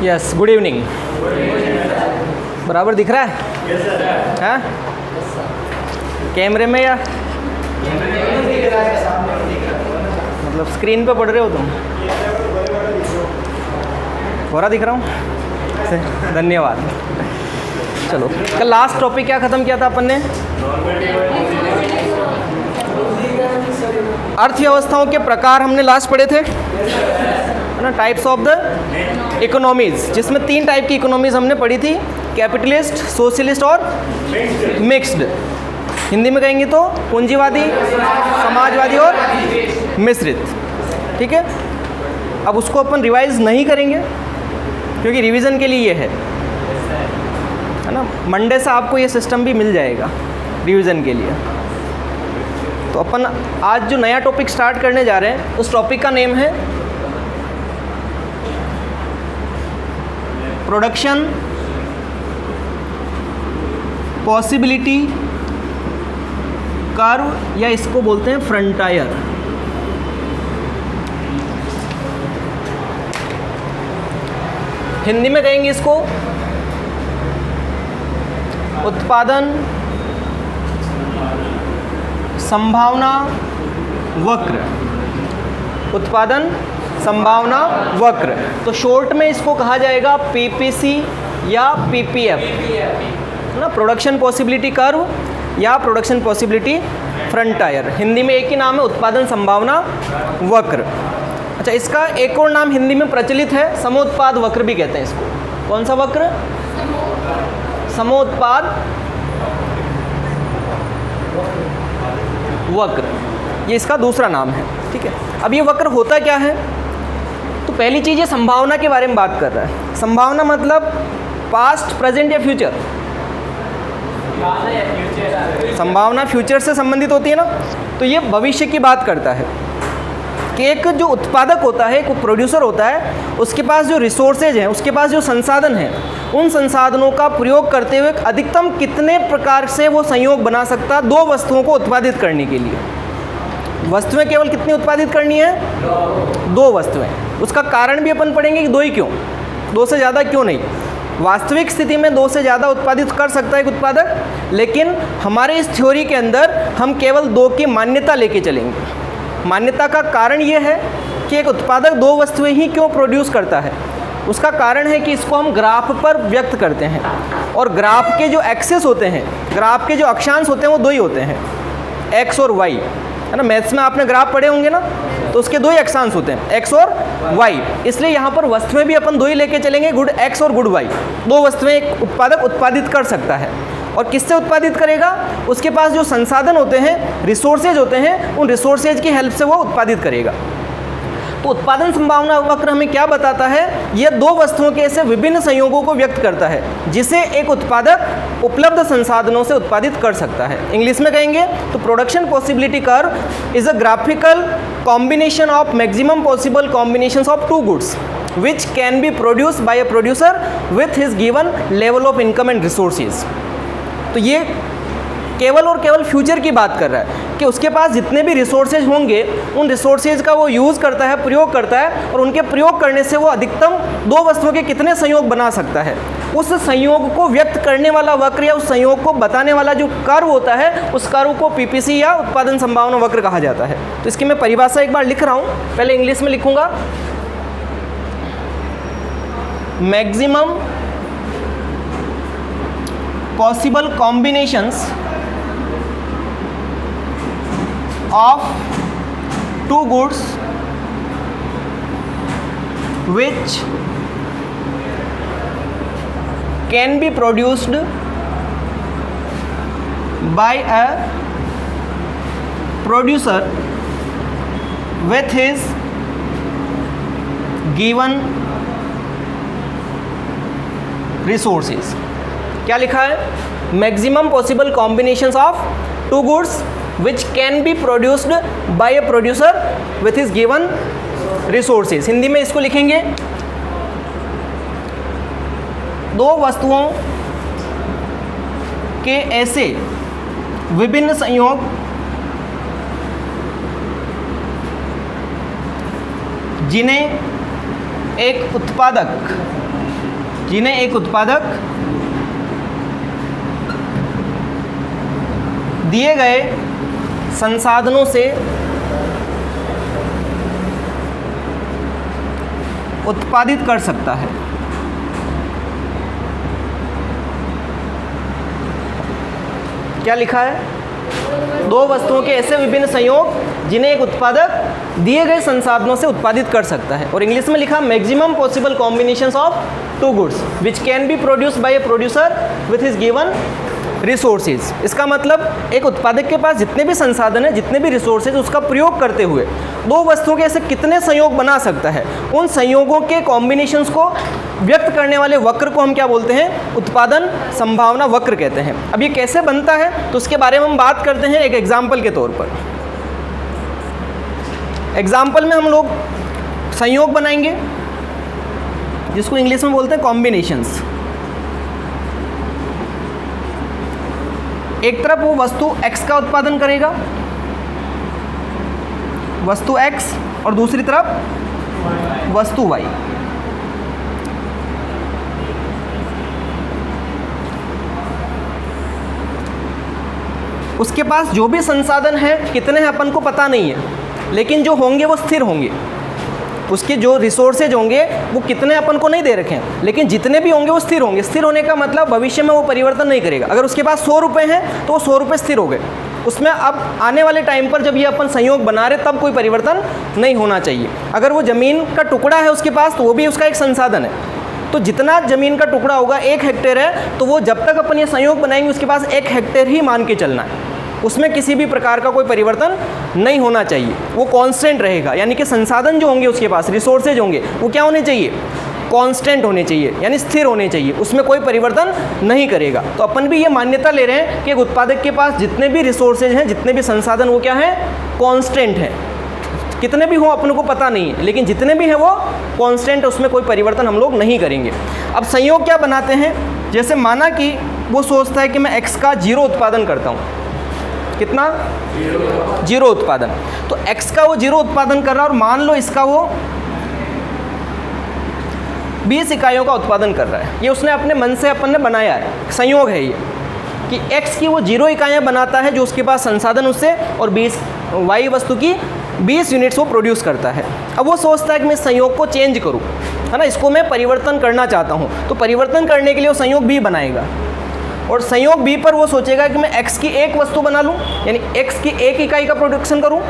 Yes, good evening. बराबर दिख रहा है? हाँ, कैमरे में या मतलब स्क्रीन पे पढ़ रहे हो तुम? पूरा दिख रहा हूँ, धन्यवाद। चलो, कल लास्ट टॉपिक क्या ख़त्म किया था अपन ने? अर्थव्यवस्थाओं के प्रकार हमने लास्ट पढ़े थे, है ना, टाइप्स ऑफ द इकोनॉमीज, जिसमें 3 टाइप की इकोनॉमीज हमने पढ़ी थी, कैपिटलिस्ट, सोशलिस्ट और मिक्स्ड। हिंदी में कहेंगे तो पूंजीवादी, समाजवादी और मिश्रित। ठीक है, अब उसको अपन रिवाइज नहीं करेंगे क्योंकि रिवीजन के लिए ये है ना। मंडे से आपको ये सिस्टम भी मिल जाएगा रिवीजन के लिए। तो अपन आज जो नया टॉपिक स्टार्ट करने जा रहे हैं, उस टॉपिक का नेम है प्रोडक्शन पॉसिबिलिटी कर्व, या इसको बोलते हैं फ्रंटायर। हिंदी में कहेंगे इसको उत्पादन संभावना वक्र। उत्पादन संभावना वक्र, तो शॉर्ट में इसको कहा जाएगा पीपीसी या पीपीएफ, ना, प्रोडक्शन पॉसिबिलिटी कर्व या प्रोडक्शन पॉसिबिलिटी फ्रंटायर। हिंदी में एक ही नाम है, उत्पादन संभावना वक्र। अच्छा, इसका एक और नाम हिंदी में प्रचलित है, समोत्पाद वक्र भी कहते हैं इसको। कौन सा वक्र? समोत्पाद वक्र, ये इसका दूसरा नाम है। ठीक है, अब ये वक्र होता क्या है? तो पहली चीज़, ये संभावना के बारे में बात कर रहा है। संभावना मतलब पास्ट, प्रेजेंट या फ्यूचर। संभावना फ्यूचर से संबंधित होती है ना, तो ये भविष्य की बात करता है कि एक जो उत्पादक होता है, एक प्रोड्यूसर होता है, उसके पास जो रिसोर्सेज हैं, उसके पास जो संसाधन हैं, उन संसाधनों का प्रयोग करते हुए अधिकतम कितने प्रकार से वो संयोग बना सकता है 2 वस्तुओं को उत्पादित करने के लिए। वस्तुएं केवल कितनी उत्पादित करनी है? 2 वस्तुएं। उसका कारण भी अपन पढ़ेंगे कि 2 ही क्यों, 2 से ज़्यादा क्यों नहीं। वास्तविक स्थिति में 2 से ज़्यादा उत्पादित कर सकता है एक उत्पादक, लेकिन हमारे इस थ्योरी के अंदर हम केवल 2 की मान्यता लेके चलेंगे। मान्यता का कारण ये है कि एक उत्पादक 2 वस्तुएं ही क्यों प्रोड्यूस करता है। उसका कारण है कि इसको हम ग्राफ पर व्यक्त करते हैं, और ग्राफ के जो एक्सेस होते हैं, ग्राफ के जो अक्षांश होते हैं, वो 2 ही होते हैं, एक्स और वाई, है ना। मैथ्स में आपने ग्राफ पढ़े होंगे ना, तो उसके 2 ही अक्षांश होते हैं, एक्स और वाई। इसलिए यहाँ पर वस्तुएं भी अपन 2 ही लेके चलेंगे, गुड एक्स और गुड वाई। 2 वस्तुएं एक उत्पादक उत्पादित कर सकता है। और किससे उत्पादित करेगा? उसके पास जो संसाधन होते हैं, रिसोर्सेज होते हैं, उन रिसोर्सेज की हेल्प से वो उत्पादित करेगा। तो उत्पादन संभावना वक्र हमें क्या बताता है? यह 2 वस्तुओं के ऐसे विभिन्न संयोगों को व्यक्त करता है जिसे एक उत्पादक उपलब्ध संसाधनों से उत्पादित कर सकता है। इंग्लिश में कहेंगे तो production possibility curve is a graphical combination of maximum possible combinations of 2 goods which can be produced by a producer with his given level of income and resources। तो ये केवल और केवल फ्यूचर की बात कर रहा है कि उसके पास जितने भी रिसोर्सेज होंगे, उन रिसोर्सेज का वो यूज़ करता है, प्रयोग करता है, और उनके प्रयोग करने से वो अधिकतम 2 वस्तुओं के कितने संयोग बना सकता है। उस संयोग को व्यक्त करने वाला वक्र या उस संयोग को बताने वाला जो कर्व होता है, उस कर्व को पीपीसी या उत्पादन संभावना वक्र कहा जाता है। तो इसकी मैं परिभाषा एक बार लिख रहा हूँ, पहले इंग्लिश में लिखूँगा। Maximum possible combinations of 2 goods which can be produced by a producer with his given resources। क्या लिखा है? Maximum possible combinations of 2 goods which can be produced by a producer with his given resources. Hindi में इसको लिखेंगे 2 वस्तुओं के ऐसे विभिन्न संयोग जिन्हें एक उत्पादक जिन्हें एक उत्पादक दिए गए संसाधनों से उत्पादित कर सकता है। क्या लिखा है? दो वस्तुओं के ऐसे विभिन्न संयोग जिन्हें एक उत्पादक दिए गए संसाधनों से उत्पादित कर सकता है। और इंग्लिश में लिखा maximum possible combinations of two goods which can be produced by a producer with his given resources. इसका मतलब एक उत्पादक के पास जितने भी संसाधन है, जितने भी रिसोर्सेज, उसका प्रयोग करते हुए दो वस्तुओं के ऐसे कितने संयोग बना सकता है, उन संयोगों के कॉम्बिनेशंस को व्यक्त करने वाले वक्र को हम क्या बोलते हैं? उत्पादन संभावना वक्र कहते हैं। अब ये कैसे बनता है तो उसके बारे में हम बात करते हैं एक एग्जाम्पल के तौर पर। एग्जाम्पल में हम लोग संयोग बनाएंगे जिसको इंग्लिश में बोलते हैं कॉम्बिनेशंस। एक तरफ वो वस्तु x का उत्पादन करेगा, वस्तु x, और दूसरी तरफ वस्तु y। उसके पास जो भी संसाधन है, कितने हैं अपन को पता नहीं है, लेकिन जो होंगे वो स्थिर होंगे। उसके जो रिसोर्सेज होंगे वो कितने अपन को नहीं दे रखे हैं, लेकिन जितने भी होंगे वो स्थिर होंगे। स्थिर होने का मतलब भविष्य में वो परिवर्तन नहीं करेगा। अगर उसके पास 100 रुपये हैं तो वो 100 रुपये स्थिर हो गए। उसमें अब आने वाले टाइम पर जब ये अपन संयोग बना रहे तब कोई परिवर्तन नहीं होना चाहिए। अगर वो ज़मीन का टुकड़ा है उसके पास तो वो भी उसका एक संसाधन है। तो जितना ज़मीन का टुकड़ा होगा 1 हेक्टेयर है, तो वो जब तक अपन ये संयोग बनाएंगे उसके पास 1 हेक्टेयर ही मान के चलना है। उसमें किसी भी प्रकार का कोई परिवर्तन नहीं होना चाहिए, वो कांस्टेंट रहेगा। यानी कि संसाधन जो होंगे उसके पास, रिसोर्सेज होंगे, वो क्या होने चाहिए? कांस्टेंट होने चाहिए, यानी स्थिर होने चाहिए। उसमें कोई परिवर्तन नहीं करेगा। तो अपन भी ये मान्यता ले रहे हैं कि एक उत्पादक के पास जितने भी रिसोर्सेज हैं, जितने भी संसाधन, वो क्या है? कांस्टेंट है। कितने भी हों अपन को पता नहीं है, लेकिन जितने भी हैं वो कांस्टेंट, उसमें कोई परिवर्तन हम लोग नहीं करेंगे। अब संयोग क्या बनाते हैं? जैसे माना कि वो सोचता है कि मैं x का 0 उत्पादन करता हूँ। कितना? 0 उत्पादन। तो x का वो 0 उत्पादन कर रहा है और मान लो इसका वो 20 इकाइयों का उत्पादन कर रहा है। ये उसने अपने मन से अपन ने बनाया है, संयोग है ये कि x की वो 0 इकाइयाँ बनाता है जो उसके पास संसाधन उससे, और 20 y वस्तु की 20 यूनिट्स वो प्रोड्यूस करता है। अब वो सोचता है कि मैं संयोग को चेंज करूँ, है ना, इसको मैं परिवर्तन करना चाहता हूँ। तो परिवर्तन करने के लिए वो संयोग b बनाएगा, और संयोग b पर वो सोचेगा कि मैं x की एक वस्तु बना लूँ, यानी x की एक इकाई का प्रोडक्शन करूँ,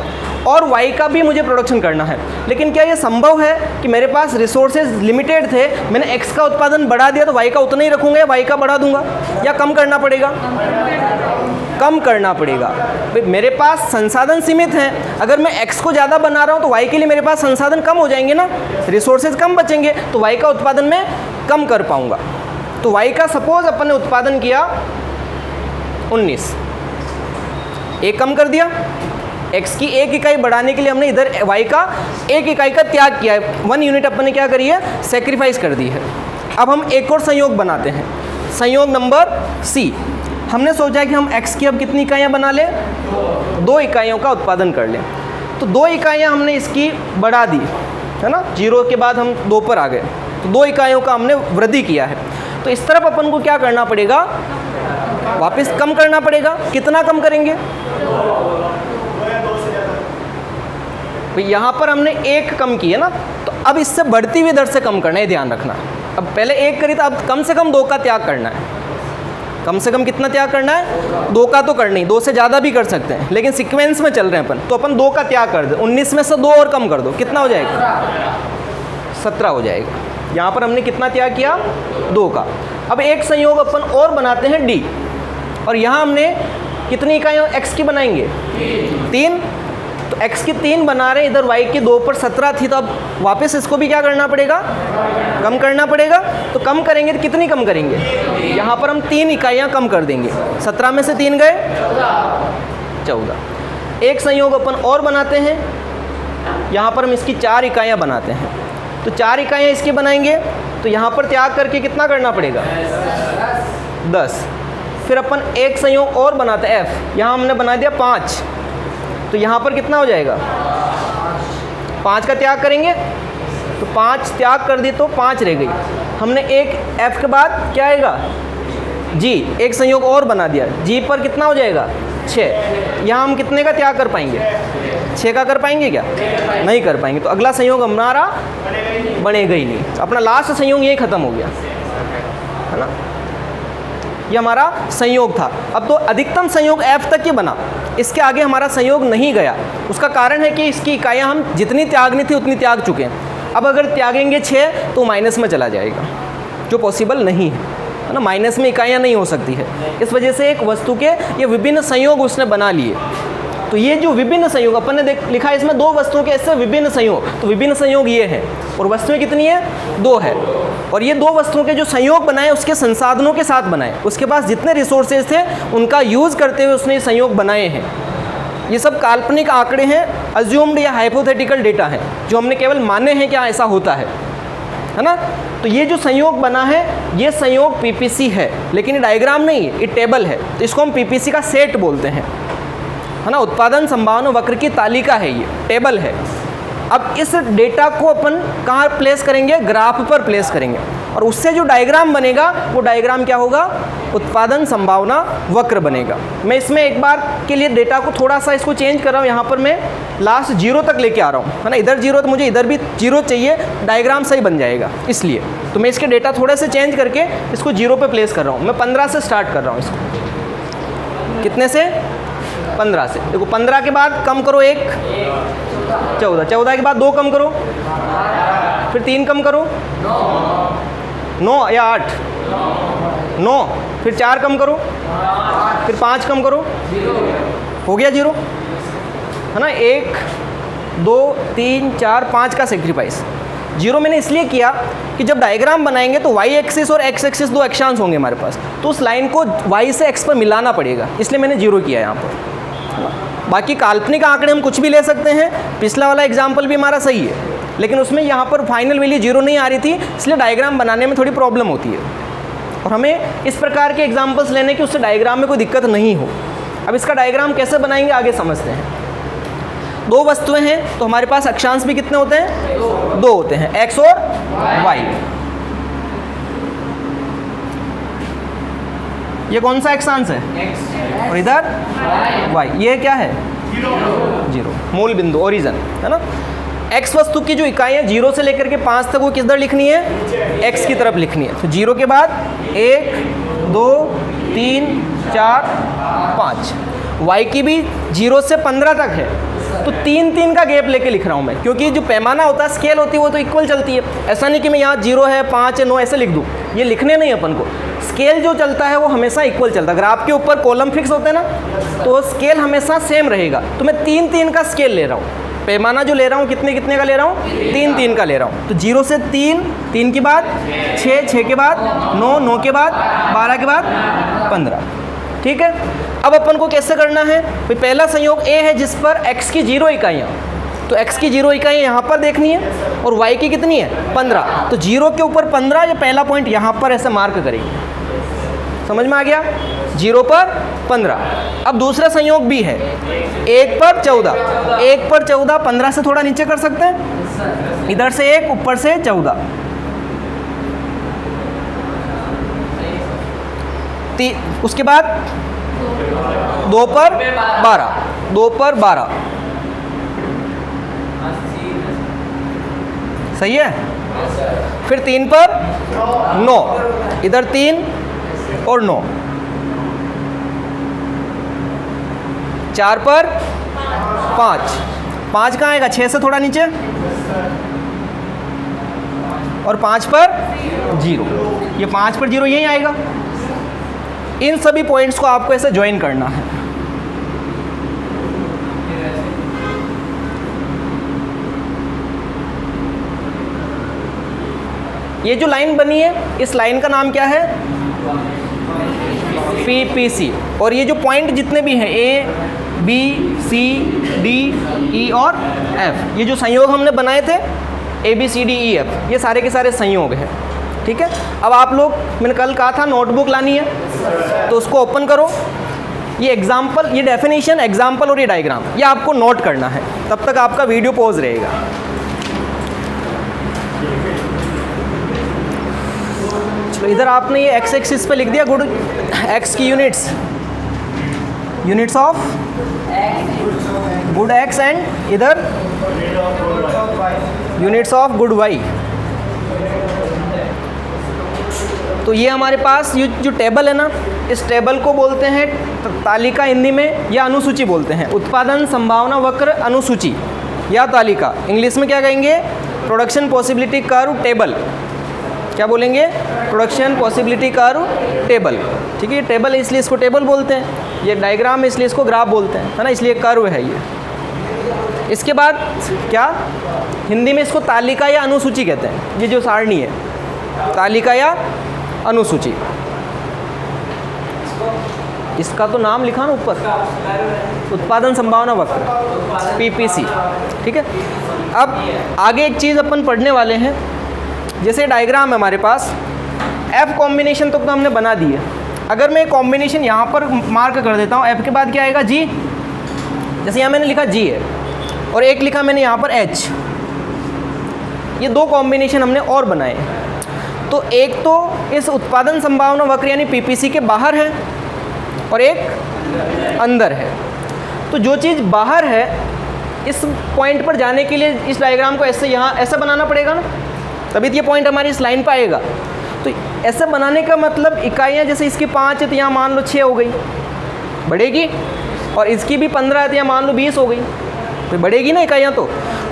और y का भी मुझे प्रोडक्शन करना है। लेकिन क्या ये संभव है कि मेरे पास रिसोर्सेज लिमिटेड थे, मैंने x का उत्पादन बढ़ा दिया तो y का उतना ही रखूँगा या y का बढ़ा दूंगा, या कम करना पड़ेगा? कम करना पड़ेगा। भाई मेरे पास संसाधन सीमित हैं, अगर मैं x को ज़्यादा बना रहा हूँ तो y के लिए मेरे पास संसाधन कम हो जाएंगे ना, रिसोर्सेज कम बचेंगे, तो y का उत्पादन मैं कम कर पाऊँगा। तो y का सपोज अपन ने उत्पादन किया 19, एक कम कर दिया। x की एक इकाई बढ़ाने के लिए हमने इधर y का एक इकाई का त्याग किया है, 1 यूनिट अपन ने क्या करी है? सेक्रीफाइस कर दी है। अब हम एक और संयोग बनाते हैं, संयोग नंबर c। हमने सोचा है कि हम x की अब कितनी इकाइयाँ बना लें? 2 इकाइयों का उत्पादन कर लें। तो 2 इकाइयाँ हमने इसकी बढ़ा दी, है ना, 0 के बाद हम 2 पर आ गए, तो 2 इकाइयों का हमने वृद्धि किया है। तो इस तरफ अपन को क्या करना पड़ेगा? वापस कम करना पड़ेगा। कितना कम करेंगे? भाई यहाँ पर हमने 1 कम की है ना, तो अब इससे बढ़ती हुई दर से कम करना है, ध्यान रखना। अब पहले 1 करी था, अब कम से कम 2 का त्याग करना है। कम से कम कितना त्याग करना है? 2 का तो करना ही, 2 से ज़्यादा भी कर सकते हैं, लेकिन सीक्वेंस में चल रहे हैं अपन, तो अपन 2 का त्याग कर दे। 19 में से 2 और कम कर दो, कितना हो जाएगा? 17 हो जाएगा। यहाँ पर हमने कितना त्याग किया? 2 का। अब एक संयोग अपन और बनाते हैं d, और यहाँ हमने कितनी इकाइयाँ x की बनाएंगे? 3। तो x की 3 बना रहे हैं, इधर y की 2 पर 17 थी, तो अब वापस इसको भी क्या करना पड़ेगा? कम करना पड़ेगा। तो कम करेंगे तो कितनी कम करेंगे? यहाँ पर हम 3 इकाइयाँ कम कर देंगे। 17 में से 3 गए 14। एक संयोग अपन और बनाते हैं, यहाँ पर हम इसकी 4 इकाइयाँ बनाते हैं। तो 4 इकाइयाँ इसकी बनाएंगे, तो यहाँ पर त्याग करके कितना करना पड़ेगा? 10। फिर अपन एक संयोग और बनाते हैं f, यहाँ हमने बना दिया 5, तो यहाँ पर कितना हो जाएगा? 5 का त्याग करेंगे, तो 5 त्याग कर दी तो 5 रह गई। हमने एक F के बाद क्या आएगा G, एक संयोग और बना दिया, G पर कितना हो जाएगा 6। यहाँ हम कितने का त्याग कर पाएंगे 6 का कर पाएंगे क्या, नहीं कर पाएंगे। तो अगला संयोग हमारा बनेगा ही नहीं, अपना लास्ट संयोग यही खत्म हो गया, है ना। ये हमारा संयोग था। अब तो अधिकतम संयोग F तक ही बना, इसके आगे हमारा संयोग नहीं गया। उसका कारण है कि इसकी इकाइयाँ हम जितनी त्यागनी थी उतनी त्याग चुके हैं। अब अगर त्यागेंगे 6 तो माइनस में चला जाएगा, जो पॉसिबल नहीं है ना, माइनस में इकाइयाँ नहीं हो सकती है। इस वजह से एक वस्तु के ये विभिन्न संयोग उसने बना लिए। तो ये जो विभिन्न संयोग अपन ने लिखा है, इसमें 2 वस्तुओं के ऐसे विभिन्न संयोग, तो विभिन्न संयोग ये है और वस्तुएं कितनी है 2 है। और ये 2 वस्तुओं के जो संयोग बनाए उसके संसाधनों के साथ बनाए, उसके पास जितने रिसोर्सेज थे उनका यूज़ करते हुए उसने संयोग बनाए हैं। ये सब काल्पनिक आंकड़े हैं, अज्यूम्ड या हाइपोथेटिकल डेटा हैं, जो हमने केवल माने हैं क्या ऐसा होता है ना। तो ये जो संयोग बना है ये संयोग पीपीसी है, लेकिन ये डायग्राम नहीं है, ये टेबल है। तो इसको हम पीपीसी का सेट बोलते हैं, है ना। उत्पादन संभावना वक्र की तालिका है, ये टेबल है। अब इस डेटा को अपन कहाँ प्लेस करेंगे, ग्राफ पर प्लेस करेंगे, और उससे जो डायग्राम बनेगा वो डायग्राम क्या होगा, उत्पादन संभावना वक्र बनेगा। मैं इसमें एक बार के लिए डेटा को थोड़ा सा इसको चेंज कर रहा हूँ, यहाँ पर मैं लास्ट 0 तक लेके आ रहा हूँ, है ना। इधर 0 तो मुझे इधर भी 0 चाहिए, डायग्राम सही बन जाएगा, इसलिए तो मैं इसके डेटा थोड़े से चेंज करके इसको 0 पे प्लेस कर रहा हूँ। मैं 15 से स्टार्ट कर रहा हूँ इसको, कितने से 15 से। देखो 15 के बाद कम करो 1, 14, 14 के बाद 2 कम करो, फिर 3 कम करो, 9 या 8, 9, फिर 4 कम करो, फिर 5 कम करो, हो गया 0, है ना। 1, 2, 3, 4, 5 का सेक्रीफाइस। 0 मैंने इसलिए किया कि जब डायग्राम बनाएंगे तो y एक्सिस और x एक्सिस 2 अक्षांश होंगे हमारे पास, तो उस लाइन को y से x पर मिलाना पड़ेगा, इसलिए मैंने 0 किया यहाँ पर। बाकी काल्पनिक आंकड़े हम कुछ भी ले सकते हैं, पिछला वाला एग्जाम्पल भी हमारा सही है, लेकिन उसमें यहाँ पर फाइनल वैल्यू 0 नहीं आ रही थी, इसलिए डायग्राम बनाने में थोड़ी प्रॉब्लम होती है। और हमें इस प्रकार के एग्जाम्पल्स लेने की उससे डायग्राम में कोई दिक्कत नहीं हो। अब इसका डायग्राम कैसे बनाएंगे आगे समझते हैं। 2 वस्तुएं हैं तो हमारे पास अक्षांश भी कितने होते हैं, 2 होते हैं, x और y। ये कौन सा अक्षांश है, और इधर y, ये क्या है 0, मूल बिंदु ओरिजिन, है ना। x वस्तु की जो इकाई है 0 से लेकर के 5 तक वो किधर लिखनी है, x की तरफ लिखनी है। तो 0 के बाद 1, 2, 3, 4, 5। y की भी 0 से 15 तक है, तो 3 का गैप लेके लिख रहा हूँ मैं, क्योंकि जो पैमाना होता है, स्केल होती है, वो तो इक्वल चलती है। ऐसा नहीं कि मैं यहाँ 0 है, 5 है, 9 ऐसे लिख दूँ, ये लिखने नहीं अपन को। स्केल जो चलता है वो हमेशा इक्वल चलता है। ग्राफ के ऊपर कॉलम फिक्स होते हैं ना, तो स्केल हमेशा सेम रहेगा। तो मैं 3 का स्केल ले रहा हूँ, पैमाना जो ले रहा हूँ कितने का ले रहा हूँ, 3 का ले रहा हूँ। तो 0 से 3 के बाद 6 के बाद 9 के बाद 12 के बाद 15, ठीक है। अब अपन को कैसे करना है, भाई पहला संयोग A है जिस पर x की 0 इकाइयाँ, तो x की 0 इकाइयाँ यहाँ पर देखनी है, और y की कितनी है 15। तो 0 के ऊपर 15, ये पहला पॉइंट यहाँ पर ऐसे मार्क करेंगे, समझ में आ गया, 0 पर 15। अब दूसरा संयोग B है, 1 पर 14, 1 पर 14, 15 से थोड़ा नीचे कर सकते हैं, इधर से 1 ऊपर से 14, उसके बाद 2 पर 12, 2 पर 12, सही है। फिर 3 पर 9, इधर 3 और 9, 4 पर 5, 5 कहाँ आएगा, 6 से थोड़ा नीचे, और 5 पर 0, ये 5 पर 0 यहीं आएगा। इन सभी पॉइंट्स को आपको ऐसे ज्वाइन करना है। ये जो लाइन बनी है, इस लाइन का नाम क्या है, PPC। और ये जो पॉइंट जितने भी हैं A, B, C, D, E और F, ये जो संयोग हमने बनाए थे A, B, C, D, E, F, ये सारे के सारे संयोग हैं, ठीक है। अब आप लोग, मैंने कल कहा था नोटबुक लानी है, तो उसको ओपन करो। ये एग्जाम्पल, ये डेफिनेशन, एग्जाम्पल और ये डायग्राम, ये आपको नोट करना है, तब तक आपका वीडियो पॉज रहेगा। तो इधर आपने ये एक्स एक्सिस पे लिख दिया गुड एक्स की units of good x and इधर यूनिट्स ऑफ गुड वाई। तो ये हमारे पास ये जो टेबल है ना, इस टेबल को बोलते हैं तालिका हिंदी में, या अनुसूची बोलते हैं। उत्पादन संभावना वक्र अनुसूची या तालिका, इंग्लिश में क्या कहेंगे? Production possibility curve table. क्या बोलेंगे? Production possibility curve table. ठीक है, ये टेबल है इसलिए इसको टेबल बोलते हैं, ये डायग्राम है इसलिए इसको ग्राफ बोलते हैं, है ना, इसलिए कर्व है ये। इसके बाद क्या हिंदी में इसको तालिका या अनुसूची कहते हैं। ये जो सारणी है तालिका या अनुसूची, इसका तो नाम लिखा ना ऊपर, उत्पादन संभावना वक्र पीपीसी। ठीक है, अब आगे एक चीज़ अपन पढ़ने वाले हैं, जैसे डायग्राम है हमारे पास, एफ कॉम्बिनेशन तो हमने बना दी है। अगर मैं कॉम्बिनेशन यहाँ पर मार्क कर देता हूँ, एफ के बाद क्या आएगा? जी। जैसे यहाँ मैंने लिखा जी है और एक लिखा मैंने यहाँ पर एच, ये दो कॉम्बिनेशन हमने और बनाए। तो एक तो इस उत्पादन संभावना वक्र यानी पीपीसी के बाहर है और एक अंदर है। तो जो चीज़ बाहर है, इस पॉइंट पर जाने के लिए इस डायग्राम को ऐसे यहाँ ऐसा बनाना पड़ेगा ना, तभी तो ये पॉइंट हमारी इस लाइन पर आएगा। तो ऐसे बनाने का मतलब इकाइयाँ जैसे इसकी 5 है तो यहाँ मान लो 6 हो गई, बढ़ेगी, और इसकी भी 15 है तो यहाँ मान लो 20 हो गई, तो बढ़ेगी ना इकाइयाँ।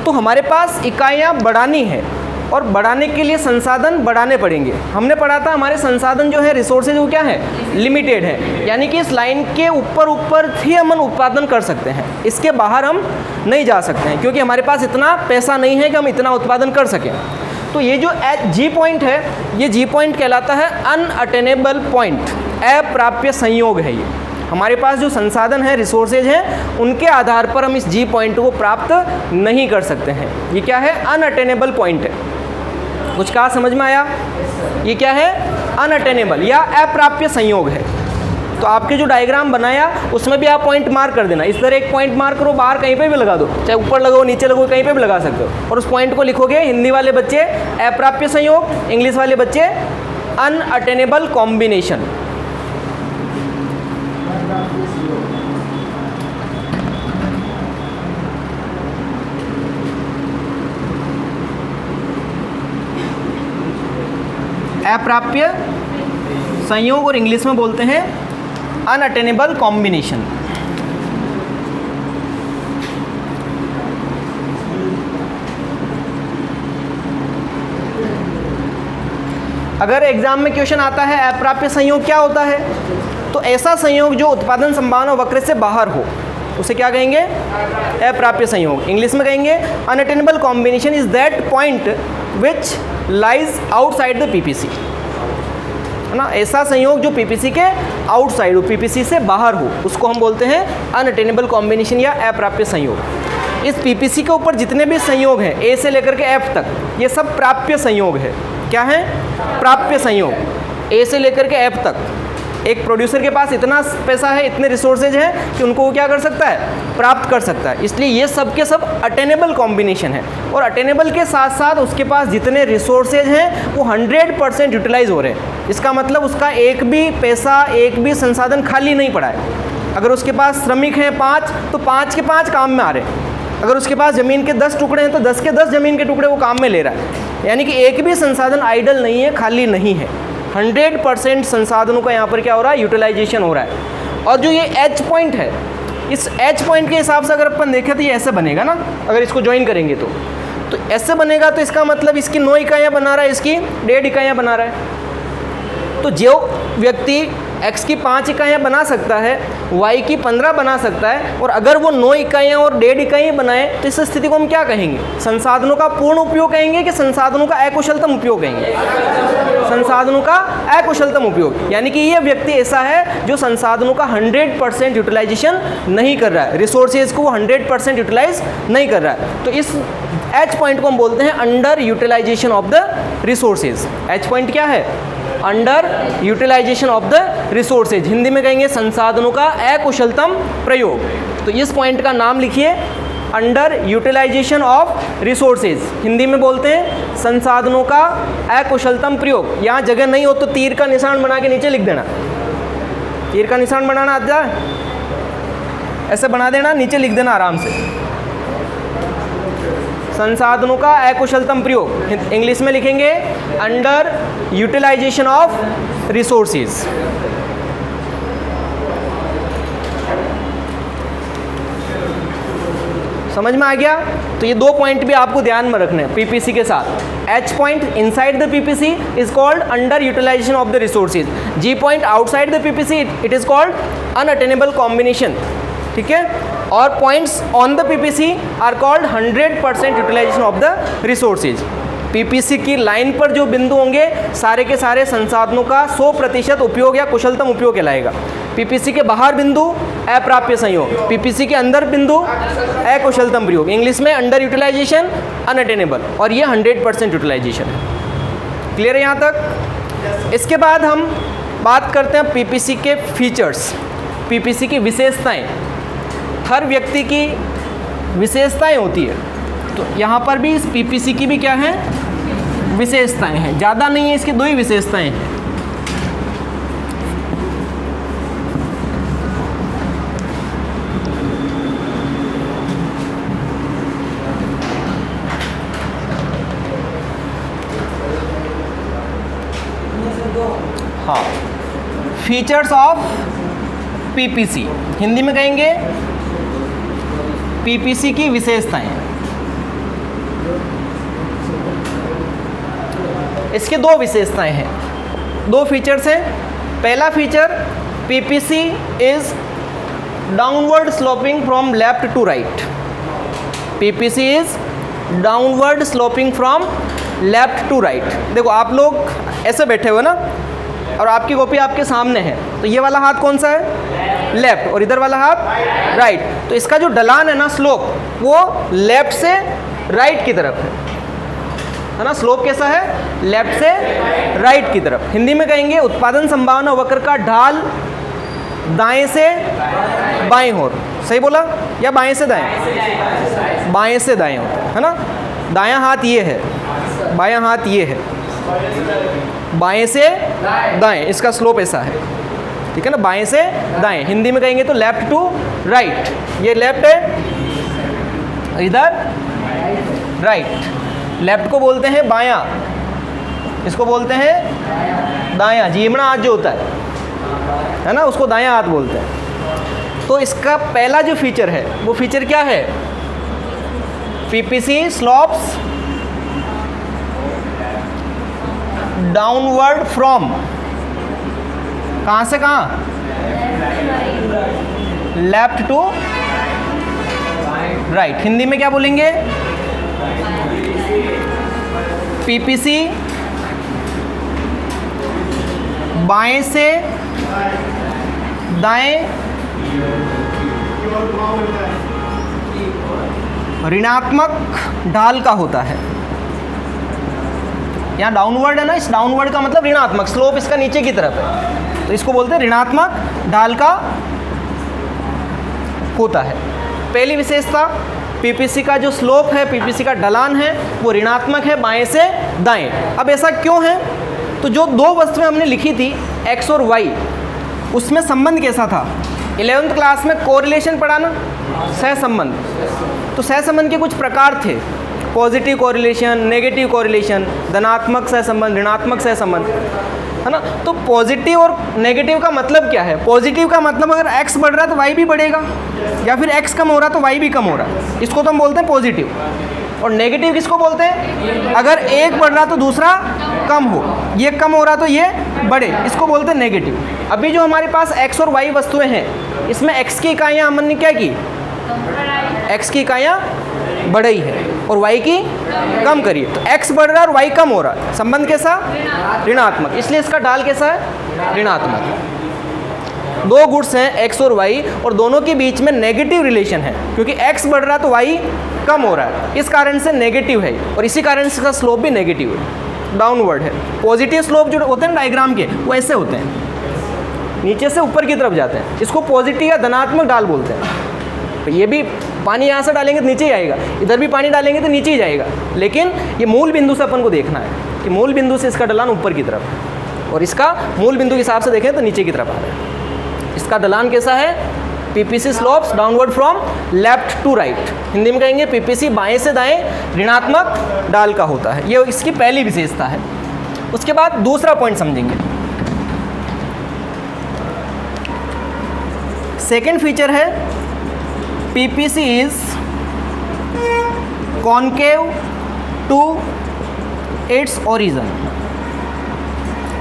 तो हमारे पास इकाइयाँ बढ़ानी है और बढ़ाने के लिए संसाधन बढ़ाने पड़ेंगे। हमने पढ़ा था हमारे संसाधन जो है, रिसोर्सेज, वो क्या है? लिमिटेड है, यानी कि इस लाइन के ऊपर ही हम उत्पादन कर सकते हैं, इसके बाहर हम नहीं जा सकते हैं, क्योंकि हमारे पास इतना पैसा नहीं है कि हम इतना उत्पादन कर सकें। तो ये जो जी पॉइंट है, ये जी पॉइंट कहलाता है अनअटेनेबल पॉइंट, अप्राप्य संयोग है। ये हमारे पास जो संसाधन है, रिसोर्सेज हैं, उनके आधार पर हम इस जी पॉइंट को प्राप्त नहीं कर सकते हैं। ये क्या है? अनअटेनेबल पॉइंट है। कुछ कहा समझ में आया? ये क्या है? अनअटेनेबल या अप्राप्य संयोग है। तो आपके जो डायग्राम बनाया उसमें भी आप पॉइंट मार्क कर देना। इस तरह एक पॉइंट मार्क करो, बाहर कहीं पे भी लगा दो, चाहे ऊपर लगाओ नीचे लगाओ, कहीं पे भी लगा सकते हो, और उस पॉइंट को लिखोगे। हिंदी वाले बच्चे अप्राप्य संयोग, इंग्लिश वाले बच्चे अनअटेनेबल कॉम्बिनेशन। अप्राप्य संयोग और इंग्लिश में बोलते हैं अनअटेनेबल कॉम्बिनेशन। अगर एग्जाम में क्वेश्चन आता है अप्राप्य संयोग क्या होता है, तो ऐसा संयोग जो उत्पादन संभावना वक्र से बाहर हो, उसे क्या कहेंगे? अप्राप्य संयोग। इंग्लिश में कहेंगे unattainable combination is that point which lies outside the PPC, है ना। ऐसा संयोग जो पीपीसी के आउटसाइड हो, पीपीसी से बाहर हो, उसको हम बोलते हैं अनअटेनेबल कॉम्बिनेशन या अप्राप्य संयोग। इस पीपीसी के ऊपर जितने भी संयोग हैं, ए से लेकर के एफ तक, ये सब प्राप्य संयोग है। क्या है? प्राप्य संयोग। ए से लेकर के एफ तक एक प्रोड्यूसर के पास इतना पैसा है, इतने रिसोर्सेज हैं कि उनको वो क्या कर सकता है? प्राप्त कर सकता है। इसलिए ये सब के सब अटेनेबल कॉम्बिनेशन है, और अटेनेबल के साथ साथ उसके पास जितने रिसोर्सेज हैं वो 100% यूटिलाइज हो रहे हैं। इसका मतलब उसका एक भी पैसा, एक भी संसाधन खाली नहीं पड़ा है। अगर उसके पास श्रमिक हैं 5, तो 5 के 5 काम में आ रहे हैं। अगर उसके पास ज़मीन के 10 टुकड़े हैं तो 10 के 10 ज़मीन के टुकड़े वो काम में ले रहा है। यानी कि एक भी संसाधन आइडल नहीं है, खाली नहीं है। 100% संसाधनों का यहाँ पर क्या हो रहा है? यूटिलाइजेशन हो रहा है। और जो ये एच पॉइंट है, इस एच पॉइंट के हिसाब से अगर अपन देखें तो ये ऐसे बनेगा ना, अगर इसको ज्वाइन करेंगे तो ऐसे बनेगा। तो इसका मतलब इसकी 9 इकाइयाँ बना रहा है, इसकी 1.5 इकाइयाँ बना रहा है। तो जो व्यक्ति x की 5 इकाइयाँ बना सकता है, y की 15 बना सकता है, और अगर वो 9 इकाइयाँ और 1.5 इकाइयाँ बनाए, तो इस स्थिति को हम क्या कहेंगे? संसाधनों का पूर्ण उपयोग कहेंगे कि संसाधनों का अकुशलतम उपयोग कहेंगे? संसाधनों का अकुशलतम उपयोग। यानी कि ये व्यक्ति ऐसा है जो संसाधनों का 100% यूटिलाइजेशन नहीं कर रहा है, रिसोर्सेज को 100% यूटिलाइज नहीं कर रहा है। तो इस एच पॉइंट को हम बोलते हैं under utilization of the resources. H point क्या है? Under utilization of the resources. Hindi में कहेंगे संसाधनों का अकुशलतम प्रयोग। तो इस पॉइंट का नाम लिखिए under utilization of resources, Hindi में बोलते हैं संसाधनों का अकुशलतम प्रयोग। यहाँ जगह नहीं हो तो तीर का निशान बना के नीचे लिख देना, तीर का निशान बनाना आता है, ऐसे बना देना, नीचे लिख देना आराम से, संसाधनों का अकुशलतम प्रयोग। इंग्लिश में लिखेंगे अंडर यूटिलाइजेशन ऑफ रिसोर्सेज। समझ में आ गया? तो ये दो पॉइंट भी आपको ध्यान में रखने हैं पीपीसी के साथ। H point inside the PPC is called under utilization of the resources, G point outside the PPC it is called unattainable combination, ठीक है। और points on the PPC are called 100% utilization of the resources. PPC की line पर जो बिंदु होंगे सारे के सारे संसाधनों का 100% उपयोग या कुशलतम उपयोग कहलाएगा। पीपीसी के बाहर बिंदु अप्राप्य संयोग, पीपीसी के अंदर बिंदु अकुशलतम प्रयोग, इंग्लिश में अंडर यूटिलाइजेशन अनअटेनेबल, और ये 100% यूटिलाइजेशन है। क्लियर है यहाँ तक? इसके बाद हम बात करते हैं पीपीसी के फीचर्स, पीपीसी की विशेषताएं। हर व्यक्ति की विशेषताएं होती है, तो यहाँ पर भी इस पीपीसी की भी क्या है, विशेषताएं हैं। ज़्यादा नहीं है, इसकी दो ही विशेषताएं हैं। हाँ, फीचर्स ऑफ पीपीसी, हिंदी में कहेंगे पीपीसी की विशेषताएं। इसके दो विशेषताएं हैं, दो फीचर्स हैं। पहला feature, PPC is downward sloping from left to right. PPC is downward sloping from left to right. देखो आप लोग ऐसे बैठे हुए ना, और आपकी कॉपी आपके सामने है, तो ये वाला हाथ कौन सा है, लेफ्ट, और इधर वाला हाथ राइट। तो इसका जो ढलान है ना, स्लोप, वो लेफ्ट से राइट की तरफ है ना। स्लोप कैसा है, लेफ्ट से राइट की तरफ। हिंदी में कहेंगे उत्पादन संभावना वक्र का ढाल दाएं से बाएं ओर, सही बोला या बाएं से दाएं? बाएं से दाएं होता है ना। दायां हाथ ये है, बायां हाथ ये है, बाएं से दाएं, इसका स्लोप ऐसा है, ठीक है ना, बाएं से दाएं। हिंदी में कहेंगे तो लेफ्ट टू राइट, ये लेफ्ट है, इधर राइट। लेफ्ट को बोलते हैं बायां, इसको बोलते हैं दायां। जीमड़ा हाथ जो होता है ना, उसको दायां हाथ बोलते हैं। तो इसका पहला जो फीचर है वो फीचर क्या है, पीपीसी स्लोप्स डाउनवर्ड फ्रॉम, कहां से कहां, लेफ्ट टू राइट। हिंदी में क्या बोलेंगे, पीपीसी बाएं से दाएं ऋणात्मक ढाल का होता है। यहाँ डाउनवर्ड है ना, इस डाउनवर्ड का मतलब ऋणात्मक, स्लोप इसका नीचे की तरफ है, तो इसको बोलते हैं ऋणात्मक ढाल का होता है। पहली विशेषता, पीपीसी का जो स्लोप है, पीपीसी का ढलान है, वो ऋणात्मक है बाएं से दाएं। अब ऐसा क्यों है, तो जो दो वस्तुएं हमने लिखी थी एक्स और वाई, उसमें संबंध कैसा था, 11th क्लास में कोरिलेशन पढ़ा ना, सहसंबंध। तो सहसंबंध के कुछ प्रकार थे, पॉजिटिव कोरिलेशन, नेगेटिव कोरिलेशन, धनात्मक सहसंबंध, ऋणात्मक सहसंबंध, है ना। तो पॉजिटिव और नेगेटिव का मतलब क्या है, पॉजिटिव का मतलब अगर x बढ़ रहा है तो y भी बढ़ेगा, या फिर x कम हो रहा है तो y भी कम हो रहा है, इसको तो हम बोलते हैं पॉजिटिव। और नेगेटिव किसको बोलते हैं, अगर एक बढ़ रहा तो दूसरा कम हो, ये कम हो रहा तो ये बढ़े, इसको बोलते हैं नेगेटिव। अभी जो हमारे पास x और y वस्तुएं हैं, इसमें x की इकाइयाँ हमने क्या की, x की इकाइयाँ बढ़ी है और y की कम करी है। तो x बढ़ रहा है और y कम हो रहा है, संबंध कैसा, ऋणात्मक, इसलिए इसका ढाल कैसा है, ऋणात्मक। दो गुड्स हैं x और y, और दोनों के बीच में नेगेटिव रिलेशन है, क्योंकि x बढ़ रहा है तो y कम हो रहा है, इस कारण से नेगेटिव है, और इसी कारण से इसका स्लोप भी नेगेटिव है, डाउनवर्ड है। पॉजिटिव स्लोप जो होते हैं डायग्राम के, वो ऐसे होते हैं, नीचे से ऊपर की तरफ जाते हैं, इसको पॉजिटिव या धनात्मक ढाल बोलते हैं। तो ये भी पानी यहाँ से डालेंगे तो नीचे ही आएगा, इधर भी पानी डालेंगे तो नीचे ही जाएगा, लेकिन ये मूल बिंदु से अपन को देखना है कि मूल बिंदु से इसका ढलान ऊपर की तरफ है और इसका मूल बिंदु के हिसाब से देखें तो नीचे की तरफ आ रहा है। इसका ढलान कैसा है? PPC slopes downward from left to right. Hindi में कहेंगे पीपीसी बाएं से दाएं ऋणात्मक ढाल का होता है, ये इसकी पहली विशेषता है। उसके बाद दूसरा पॉइंट समझेंगे। सेकेंड फीचर है PPC is concave to its origin.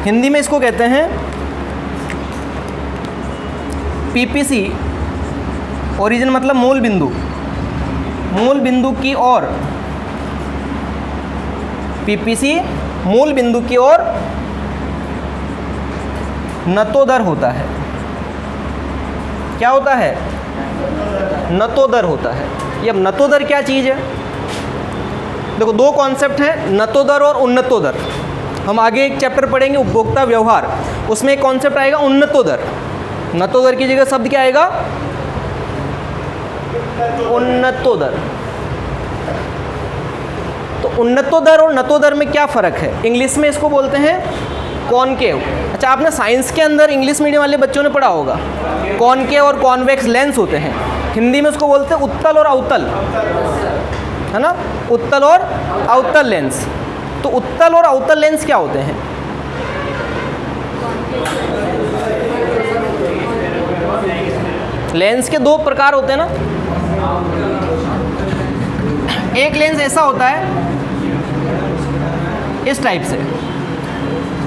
Hindi में इसको कहते हैं पीपीसी, ओरिजिन मतलब मूल बिंदु, मूल बिंदु की ओर, पीपीसी मूल बिंदु की ओर नतोदर होता है। क्या होता है? नतोदर होता है। ये अब नतोदर क्या चीज़ है? देखो दो कॉन्सेप्ट हैं, नतोदर और उन्नतोदर। हम आगे एक चैप्टर पढ़ेंगे उपभोक्ता व्यवहार, उसमें एक कॉन्सेप्ट आएगा उन्नतोदर। नतोदर की जगह शब्द क्या आएगा? उन्नतोदर। तो उन्नतोदर और नतोदर में क्या फ़र्क है? इंग्लिश में इसको बोलते हैं कॉनकेव। अच्छा, आपने साइंस के अंदर इंग्लिश मीडियम वाले बच्चों ने पढ़ा होगा, कॉनकेव और कॉन्वेक्स लेंस होते हैं। हिंदी में उसको बोलते हैं उत्तल और अवतल, है ना, उत्तल और अवतल लेंस। तो उत्तल और अवतल लेंस क्या होते हैं? लेंस के दो प्रकार होते हैं ना। एक लेंस ऐसा होता है इस टाइप से,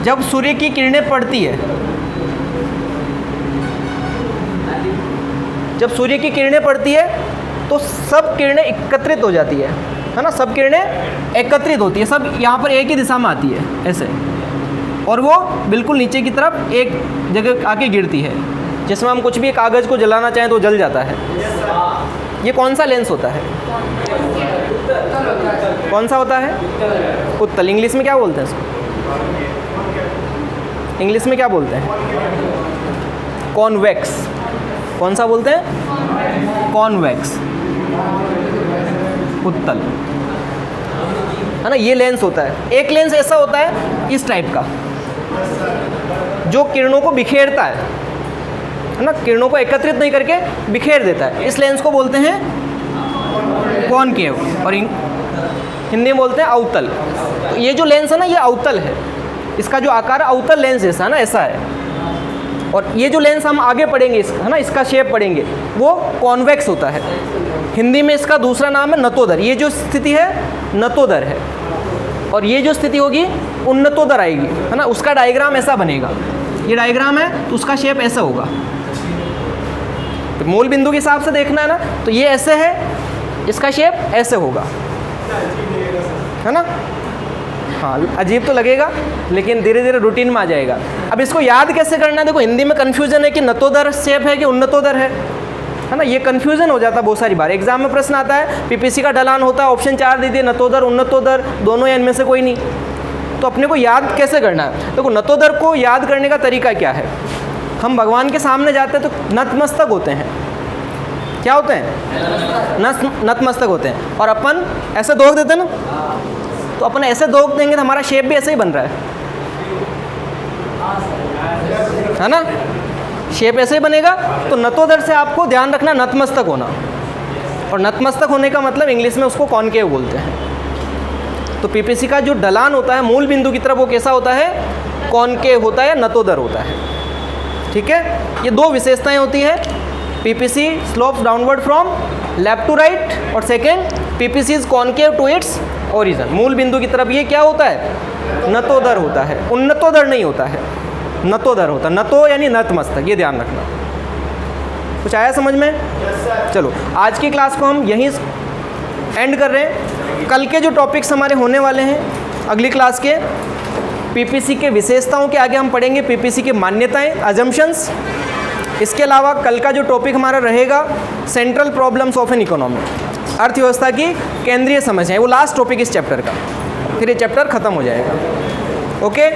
जब सूर्य की किरणें पड़ती है, जब सूर्य की किरणें पड़ती है तो सब किरणें एकत्रित हो जाती है ना, सब किरणें एकत्रित होती है, सब यहाँ पर एक ही दिशा में आती है ऐसे, और वो बिल्कुल नीचे की तरफ एक जगह आके गिरती है, जिसमें हम कुछ भी कागज़ को जलाना चाहें तो जल जाता है। ये कौन सा लेंस होता है? कौन सा होता है? उत्तल। इंग्लिश में क्या बोलते हैं इसको? इंग्लिश में क्या बोलते हैं? कॉन्वेक्स। कौन सा बोलते हैं? कॉन्वेक्स, उत्तल, है ना। ये लेंस होता है। एक लेंस ऐसा होता है इस टाइप का, जो किरणों को बिखेरता है ना, किरणों को एकत्रित नहीं करके बिखेर देता है। इस लेंस को बोलते हैं कॉनकेव और हिंदी में बोलते हैं अवतल। तो ये जो लेंस है ना, ये अवतल है, इसका जो आकार अवतल लेंस जैसा है ना, ऐसा है। और ये जो लेंस हम आगे पढ़ेंगे है ना, इसका शेप पढ़ेंगे, वो कॉन्वेक्स होता है। हिंदी में इसका दूसरा नाम है नतोदर। ये जो स्थिति है नतोदर है, और ये जो स्थिति होगी उन्नतोदर आएगी, है ना। उसका डायग्राम ऐसा बनेगा, ये डायग्राम है तो उसका शेप ऐसा होगा। तो मूल बिंदु के हिसाब से देखना है ना, तो ये ऐसे है, इसका शेप ऐसे होगा, है ना। हाँ, अजीब तो लगेगा लेकिन धीरे धीरे रूटीन में आ जाएगा। अब इसको याद कैसे करना है? देखो हिंदी में कन्फ्यूजन है कि नतोदर शेप है कि उन्नतोदर है ना। ये कन्फ्यूजन हो जाता है बहुत सारी बार। एग्जाम में प्रश्न आता है पीपीसी का ढलान होता है, ऑप्शन 4 दीजिए, नतोदर उन्नतोदर दोनों या इनमें से कोई नहीं। तो अपने को याद कैसे करना है? देखो नतोदर को याद करने का तरीका क्या है? हम भगवान के सामने जाते हैं तो नतमस्तक होते हैं। क्या होते हैं? नतमस्तक होते हैं। और अपन ऐसे दोग देते हैं ना, तो अपन ऐसे दोग देंगे तो हमारा शेप भी ऐसे ही बन रहा है ना, शेप ऐसे ही बनेगा। तो नतोदर से आपको ध्यान रखना नतमस्तक होना, और नतमस्तक होने का मतलब इंग्लिश में उसको कॉनकेव बोलते हैं। तो पीपीसी का जो ढलान होता है मूल बिंदु की तरफ, वो कैसा होता है? कॉनकेव होता है, नतोदर होता है। ठीक है, ये दो विशेषताएं होती है। PPC slopes downward from left to right, और second PPC is concave to its origin. मूल बिंदु की तरफ ये क्या होता है? नतोदर होता है, उन्नतोदर नहीं होता है, नतोदर होता है। नतो यानी नतमस्तक, ये ध्यान रखना। कुछ आया समझ में? चलो आज की क्लास को हम यहीं एंड कर रहे हैं। कल के जो टॉपिक्स हमारे होने वाले हैं अगली क्लास के, पीपीसी के विशेषताओं के आगे हम पढ़ेंगे पीपीसी की मान्यताएं, अजम्पशंस। इसके अलावा कल का जो टॉपिक हमारा रहेगा central problems of an economy, अर्थव्यवस्था की केंद्रीय समस्याएं, वो लास्ट टॉपिक इस चैप्टर का, फिर ये चैप्टर खत्म हो जाएगा। ओके।